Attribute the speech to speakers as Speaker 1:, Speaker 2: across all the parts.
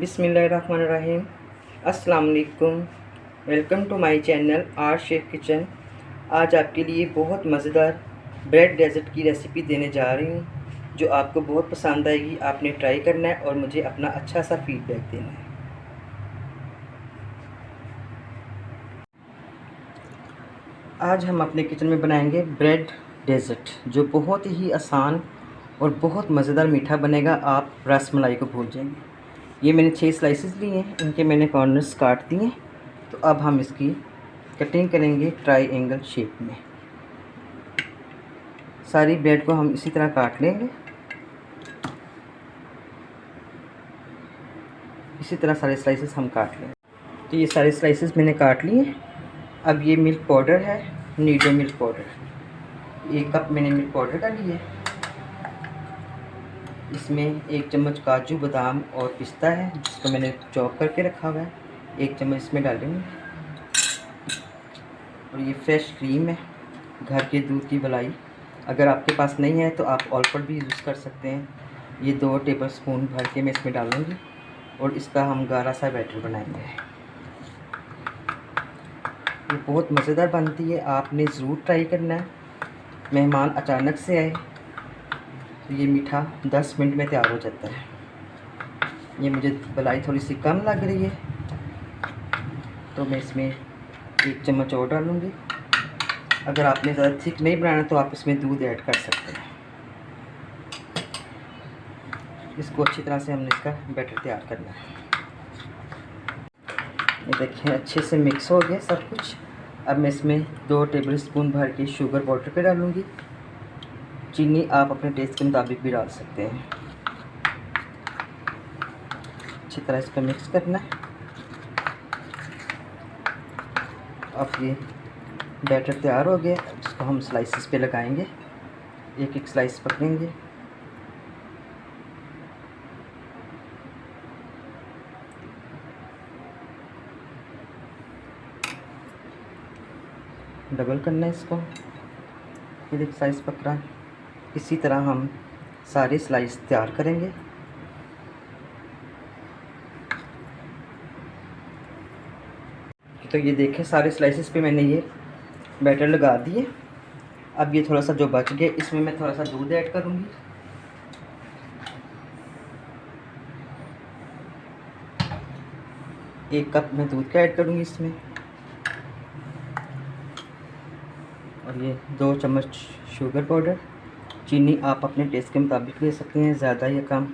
Speaker 1: बिस्मिल्लाहिर्रहमानिर्रहीम। अस्सलाम वालेकुम। Welcome to my channel our chef kitchen. आज आपके लिए बहुत मज़ेदार ब्रेड डेज़र्ट की रेसिपी देने जा रही हूँ जो आपको बहुत पसंद आएगी। आपने ट्राई करना है और मुझे अपना अच्छा सा फीडबैक देना है। आज हम अपने किचन में बनाएंगे ब्रेड डेज़र्ट जो बहुत ही आसान और बहुत मज़ेदार मीठा बनेगा। आप रसमलाई को भूल जाएंगे। ये मैंने 6 स्लाइसेस लिए हैं, इनके मैंने कॉर्नर्स काट दिए। तो अब हम इसकी कटिंग करेंगे ट्रायंगल शेप में। सारी ब्रेड को हम इसी तरह काट लेंगे। इसी तरह सारे स्लाइसेस हम काट लेंगे। तो ये सारे स्लाइसेस मैंने काट लिए। अब ये मिल्क पाउडर है, नीडो मिल्क पाउडर। 1 कप मैंने मिल्क पाउडर का लिया है। इसमें 1 चम्मच काजू बादाम और पिस्ता है जिसको मैंने चॉप करके रखा हुआ है। 1 चम्मच इसमें डालेंगे। और ये फ्रेश क्रीम है, घर के दूध की मलाई। अगर आपके पास नहीं है तो आप ऑलफर्ड भी यूज़ कर सकते हैं। ये 2 टेबलस्पून भर के मैं इसमें डालूँगी और इसका हम गाढ़ा सा बैटर बनाएंगे। ये बहुत मज़ेदार बनती है, आपने ज़रूर ट्राई करना है। मेहमान अचानक से आए तो ये मीठा 10 मिनट में तैयार हो जाता है। ये मुझे मलाई थोड़ी सी कम लग रही है तो मैं इसमें 1 चम्मच और डालूँगी। अगर आपने ज़्यादा थिक नहीं बनाना तो आप इसमें दूध ऐड कर सकते हैं। इसको अच्छी तरह से हमने इसका बैटर तैयार करना है। ये देखें अच्छे से मिक्स हो गया सब कुछ। अब मैं इसमें 2 टेबलस्पून भर के शुगर पाउडर पे डालूँगी। चीनी आप अपने टेस्ट के मुताबिक भी डाल सकते हैं। अच्छी तरह इसको मिक्स करना है। अब ये बैटर तैयार हो गया। इसको हम स्लाइसेस पे लगाएंगे। एक स्लाइस पकड़ेंगे। डबल करना है इसको। फिर एक स्लाइस पकड़ा। इसी तरह हम सारे स्लाइस तैयार करेंगे। तो ये देखें सारे स्लाइसेस पे मैंने ये बैटर लगा दिए। अब ये थोड़ा सा जो बच गया इसमें मैं थोड़ा सा दूध ऐड करूँगी। एक कप मैं दूध का ऐड करूँगी इसमें। और ये 2 चम्मच शुगर पाउडर। चीनी आप अपने टेस्ट के मुताबिक ले सकते हैं, ज़्यादा या कम।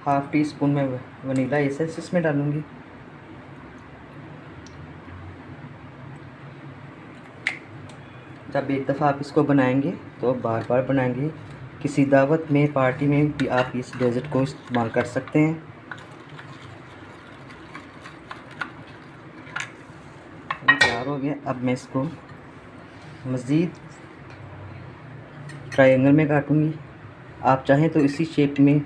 Speaker 1: हाफ़ टी स्पून में वनीला एसेंस इसमें डालूँगी। जब एक दफ़ा आप इसको बनाएंगे तो बार बार बनाएंगे। किसी दावत में, पार्टी में भी आप इस डेज़र्ट को इस्तेमाल कर सकते हैं। तैयार हो गया। अब मैं इसको मज़ीद ट्रायंगल में काटूँगी। आप चाहें तो इसी शेप में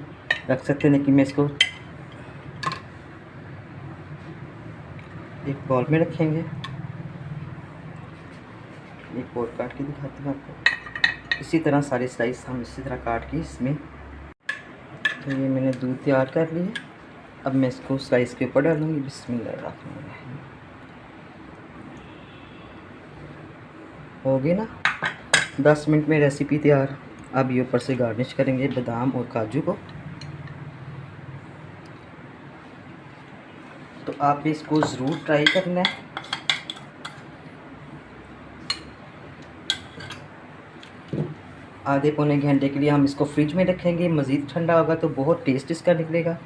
Speaker 1: रख सकते हैं, लेकिन मैं इसको एक बॉल में रखेंगे। एक और काट के दिखाती हूँ आपको। इसी तरह सारे स्लाइस हम इसी तरह काट के इसमें। तो ये मैंने दूध तैयार कर लिया। अब मैं इसको स्लाइस के ऊपर डालूँगी। बिस्मिल्लाहिर्रहमानिर्रहीम। हो गई ना 10 मिनट में रेसिपी तैयार। अब ये ऊपर से गार्निश करेंगे बादाम और काजू को। तो आप इसको ज़रूर ट्राई करना है। आधे पौने घंटे के लिए हम इसको फ्रिज में रखेंगे। मज़ीद ठंडा होगा तो बहुत टेस्ट इसका निकलेगा।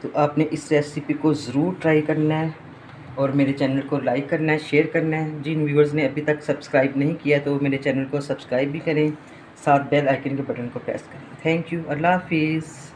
Speaker 1: तो आपने इस रेसिपी को ज़रूर ट्राई करना है और मेरे चैनल को लाइक करना है, शेयर करना है। जिन व्यूअर्स ने अभी तक सब्सक्राइब नहीं किया तो मेरे चैनल को सब्सक्राइब भी करें, साथ बेल आइकन के बटन को प्रेस करें। Thank you. अल्लाह हाफिज़।